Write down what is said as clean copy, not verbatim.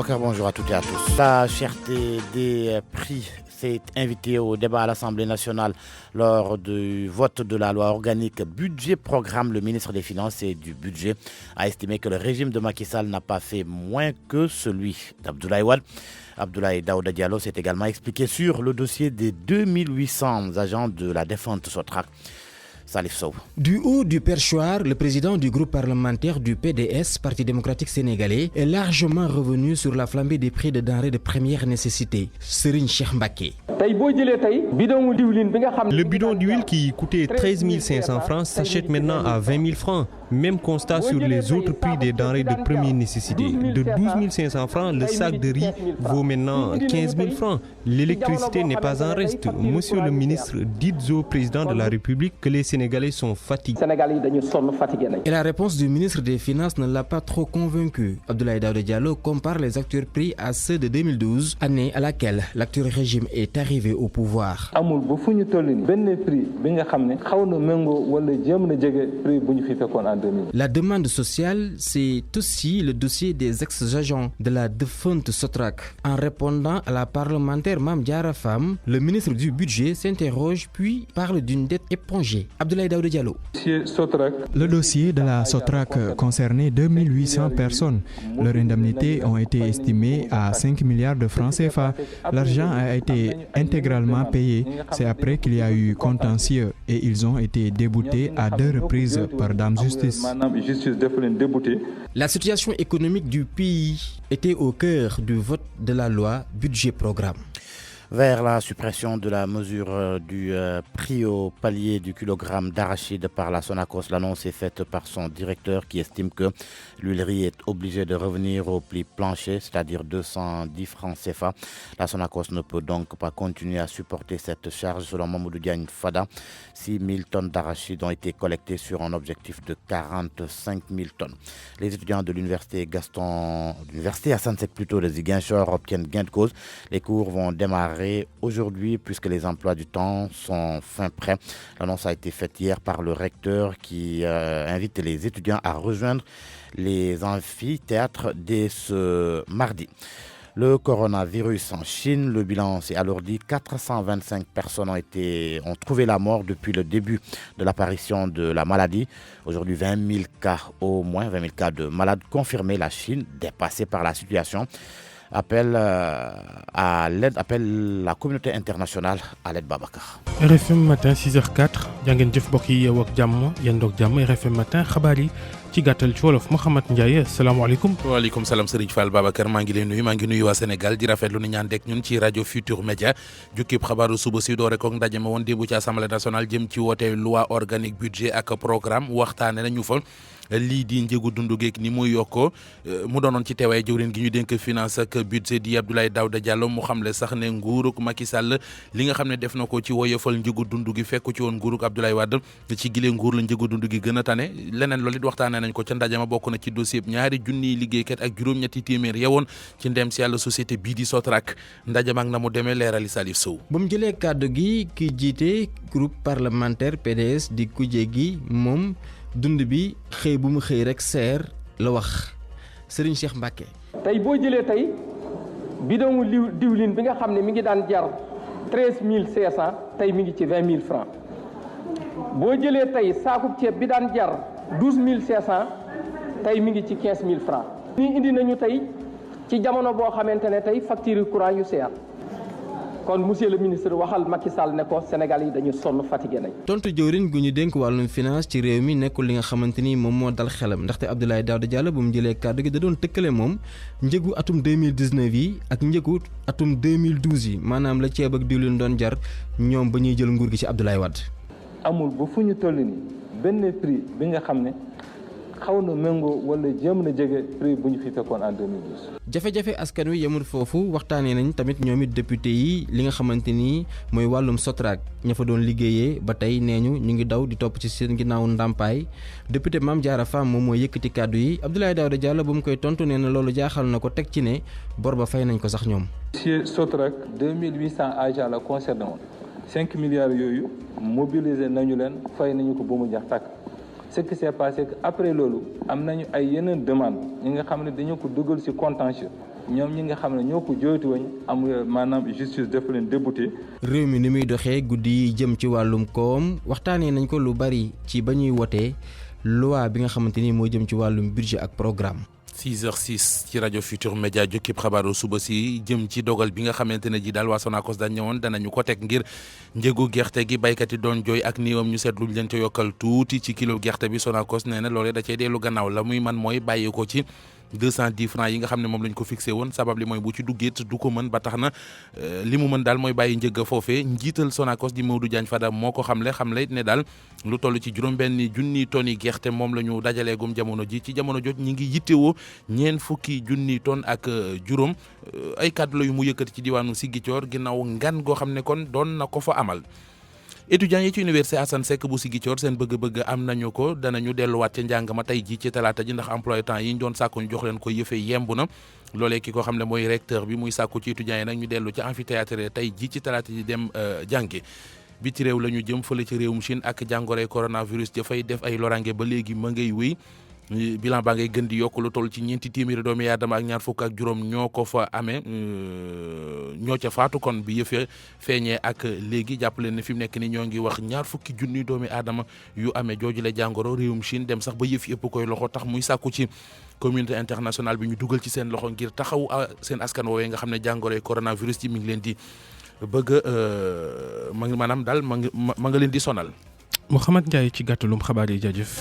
Bonjour à toutes et à tous. La cherté des prix s'est invitée au débat à l'Assemblée nationale lors du vote de la loi organique budget-programme. Le ministre des Finances et du Budget a estimé que le régime de Macky Sall n'a pas fait moins que celui d'Abdoulaye Wade. Abdoulaye Daouda Diallo s'est également expliqué sur le dossier des 2800 agents de la défunte Sotrac. Salif Sow. Du haut du perchoir, le président du groupe parlementaire du PDS, Parti démocratique sénégalais, est largement revenu sur la flambée des prix de denrées de première nécessité. Serigne Cheikh Mbacké. Le bidon d'huile qui coûtait 13 500 francs s'achète maintenant à 20 000 francs. Même constat sur les autres prix des denrées de première nécessité. De 12 500 francs, le sac de riz vaut maintenant 15 000 francs. L'électricité n'est pas en reste. Monsieur le ministre, dites au président de la République que les Sénégalais sont fatigués. Et la réponse du ministre des Finances ne l'a pas trop convaincu. Abdoulaye Daouda Diallo compare les actuels prix à ceux de 2012, année à laquelle l'actuel régime est arrivé au pouvoir. La demande sociale, c'est aussi le dossier des ex-agents de la défunte Sotrac. En répondant à la parlementaire Mame Diarra Fam, le ministre du Budget s'interroge puis parle d'une dette épongée. Abdoulaye Daouda Diallo. Le dossier de la Sotrac concernait 2800 personnes. Leurs indemnités ont été estimées à 5 milliards de francs CFA. L'argent a été intégralement payé. C'est après qu'il y a eu contentieux et ils ont été déboutés à 2 reprises par Dame Justice. La situation économique du pays était au cœur du vote de la loi budget-programme. Vers la suppression de la mesure du prix au palier du kilogramme d'arachide par la Sonacos. L'annonce est faite par son directeur qui estime que l'huilerie est obligée de revenir au prix plancher, c'est-à-dire 210 francs CFA. La Sonacos ne peut donc pas continuer à supporter cette charge. Selon Mamoudou Diagne Fada, 6 000 tonnes d'arachide ont été collectées sur un objectif de 45 000 tonnes. Les étudiants de l'université Assane Seck plutôt de Ziguinchor obtiennent gain de cause. Les cours vont démarrer aujourd'hui puisque les emplois du temps sont fin prêts. L'annonce a été faite hier par le recteur qui invite les étudiants à rejoindre les amphithéâtres dès ce mardi. Le coronavirus en Chine, le bilan s'est alourdi. 425 personnes ont trouvé la mort depuis le début de l'apparition de la maladie. Aujourd'hui, 20 000 cas au moins, 20 000 cas de malades confirmés. La Chine, dépassée par la situation, appelle la communauté internationale à l'aide. Babacar. RFM matin 6h04 jàngeen jëf mbokk yi yow ak jàmm yéen doog jàmm RFM matin xabaar yi ci gàttal ci wolof Mouhamed Ndiaye asalaamaaleykum. waaleykum salaam Serigne Fall Babacar maa ngi lay nuyu maa ngi nuyu waa Sénégal di rafetlu ni ñaan dek ñun ci rajo Futur Média jukkib xabaaru suba si doore koog ndaje ma woon démb ci assemblée nationale jëm ci woote loi organique budget ak programme waxtaane nañu fa lii di njëgu dundu geek ni muy yokkoo mu doonoon ci teewaay jëwriñ gi ñu dénk finance ak budget di Abdoulaye Daouda Diallo mu xamle sax ne nguuruk Macky Sall li nga xam ne def na ko ci woyofal njëgu dundu gi fekku ci woon nguuruk Abdoulaye Wade ci gile nguur la njëgu dundu gi gën a tane leneen loolu it waxtaanee nañ ko ca ndaje ma bokk na ci dossier ñaari junniy liggéeykat ak juróom-ñetti téeméer yewoon ci ndem si yàlla société bii di Sotrac ndaje ma ak na mu demee leerali Salif Sow. ba mu jëlee kàddu gi ki jiite groupe parlementaire PDS di kuje gi moom dund bi xëy bu mu xëy rek seer la wax Serigne Cheikh Mbacké. tey boo jëlee tey bidon diwlin bi nga xam ne mi ngi daan jar 13 500 tey mi ngi ci 20 000 francs boo jëlee tey saakub ceeb bi daan jar 12 500 tey mi ngi ci 15 000 francs nii indi nañu tey ci jamono boo xamante ne tey facture courant yu seer kon monsieur le ministre waxal Macky Sall ne ko Sénégal yi dañu sonn fatigué nañ. tontu jëwriñ gu ñu dénk wàllum finance ci réew mi nekkul li nga xamante ni moom moo dal xelam ndaxte Abdoulaye Daouda Diallo bu mu jëlee kàddu gi da doon tëkkale moom njëgu atum 2019 yi ak njëgu atum 2012 yi maanaam la ceeb ak diwlin doon jar ñoom ba ñuy jël nguur gi ci Abdoulaye Wade. amul ba fu ñu toll nii benn prix bi nga xam ne xaw na méngoo wala jéem na jege prix bu ñu fi fekkoon en 2012. jafe-jafe askan wi yemul foofu waxtaanee nañ tamit ñoom it député yi li nga xamante ni mooy wàllum Sotrac ña fa doon liggéeyee ba tey nee ñu ngi daw di topp ci seen ginnaaw ndàmpaay député Mame Diarra Fam moom mooy yëkkati kàddu yi Abdoulaye Daouda Diallo ba mu koy tontu nee na loolu jaaxal na ko teg ci ne bor ba fay nañ ko sax ñoom. ci Sotrac 2800 agents la concerné woon 5 milliards yooyu mobilisé nañu leen fay nañu ko ba mu jax tàkk. ce qui s'est passé que après loolu am nañu ay yeneen demande ñi nga xam ne dañu ko dugal ci contentieux ñoom ñi nga xam ne ñoo ko jooytu woon am maanaam justice def leen débouté. réew mi ni muy doxee guddi yi jëm ci wàllum koom waxtaanee nañ ko lu bari ci ba ñuy wotee loi bi nga xamante ni moo jëm ci wàllum budget ak programme. 6h06 ci rajo Futur Média jukkib xabaaru suba si jëm ci dogal bi nga xamante ne ji daal waa Sonacos dañ ñëwoon danañu ko teg ngir njëgu gerte gi baykat yi doon jooy ak niiwam ñu seetlu leen ca yokkal tuuti ci kilo gerte bi Sonacos nee na loolee da cay dellu gannaaw la muy man mooy bàyyi ko ci 210 francs yi nga xam ne moom lañ ko fixé woon sabab li mooy bu ci duggit du ko mën ba tax na li mu mën daal mooy bàyyi njëgg foofee njiital Sonacos di Maodo Diagne Fada moo ko xamle ne daal lu toll ci juróom-benn junni tonnes yi gerte moom la ñu dajaleegum jamono ji ci jamono jot ñi ngi yittewoo 40 junni tonnes ak juróom ay kàddu la yu mu yëkkati ci diwaanu Ziguinchor ginnaaw ngan goo xam ne kon doon na ko fa amal. étudiants yi ci université Assane Seck bu Ziguinchor seen bëgg-bëgg am nañu ko danañu delluwaat ca njàng ma tey ji ci talaata ji ndax emploi temps yi ñu doon sàkku ñu jox leen ko yëfee yemb na loolee ki ko xam ne mooy recteur bi muy sàkku ci étudiants yi nag ñu dellu ca amphithéâtre tey ji ci talaata ji dem jàngi biti réew la ñu jëm fële ci réewum Chine ak jàngoroy coronavirus dafay def ay lorange ba léegi ma ngay wéy bilan baa ngay gën di yokk lu toll ci 4 téeméeri doomi aadama ak 25 ñoo ko fa amee ñoo ca faatu kon bi yëfee feeñee ak léegi jàpp leen ne fi mu nekk ni ñoo ngi wax 20 junni doomi aadama yu amee jooju la jàngoro réewum Chine dem sax ba yëf yëpp koy loxo tax muy sàkku ci communauté internationale bi ñu dugal ci seen loxo ngir taxaw seen askan woowee nga xam ne jàngoroy coronavirus yi mi ngi leen di bëgg maanaam daal ma nga leen di sonal. Mouhamed Ndiaye ci gàttalum xabaar yi jaajëf.